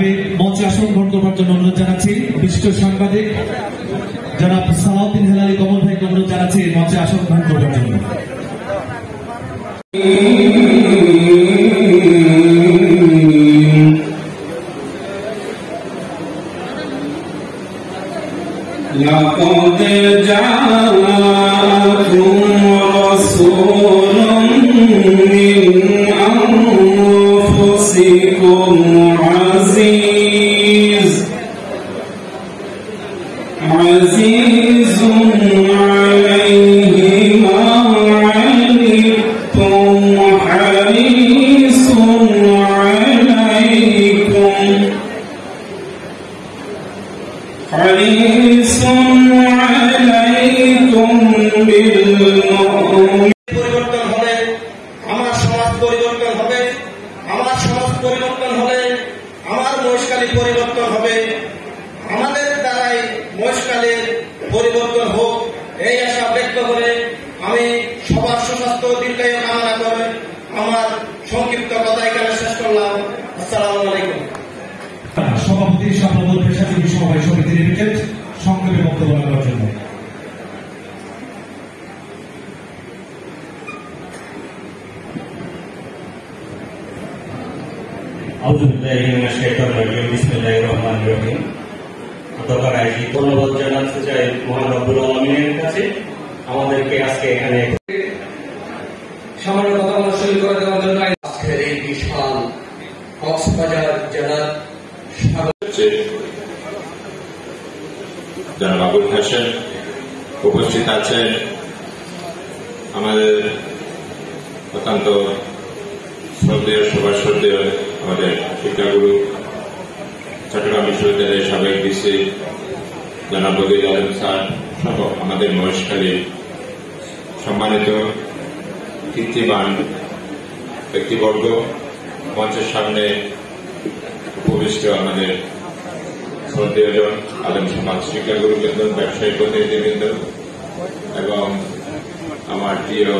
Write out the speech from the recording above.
আমি মঞ্চে আসন গ্রহণ করবার জন্য অনুরোধ জানাচ্ছি বিশিষ্ট সাংবাদিক জনাব সালাউদ্দিন হেলালি কমল ভাইকে অনুরোধ জানাচ্ছি মঞ্চে আসন গ্রহণ করবার জন্য। لقد جاءكم رسول من أنفسكم عزيز عليه ما عنتم حريص عليكم بالمؤمنين। পরিবর্তন হলে আমার সমাজ পরিবর্তন হবে, আমার সমাজ পরিবর্তন হলে আমার মহেশখালী পরিবর্তন হবে, আমাদের দ্বারাই মহেশখালীর পরিবর্তন হোক এই আশা ব্যক্ত করে আমি সবার সুস্বাস্থ্য দীর্ঘায়ু কামনা করে আমার সংক্ষিপ্ত কথা এখানে শেষ করলাম। আসসালামু আলাইকুম। সভাপতি সর্বদল পেশাজীবী সমবায় সমিতি লিমিটেড সংক্ষেপে বক্তব্য রাখার জন্য। ধন্যবাদ জানাতে চাই মহান রব্বুল আলামিনের কাছে আমাদেরকে আজকে এখানে সামান্য কথা বলা শুরু করে দেওয়ার জন্য আজকের এই বিশাল কক্সবাজার জেলার জনাব আবুল হাসান উপস্থিত আছেন, আমাদের অত্যন্ত শ্রদ্ধেয় সভাসদীয় আমাদের শিক্ষাগুরু চট্টগ্রাম বিশ্ববিদ্যালয়ের সাবেক ডিসি জনাব বদিউল আলম স্যার সহ আমাদের মহেশখালীর সম্মানিত কীর্তিমান ব্যক্তিবর্গ, মঞ্চের সামনে উপবিষ্ট আমাদের শ্রদ্ধেয়জন আলেম সমাজ, শিক্ষাগুরুবৃন্দ, ব্যবসায়ী প্রতিনিধিবৃন্দ এবং আমার প্রিয়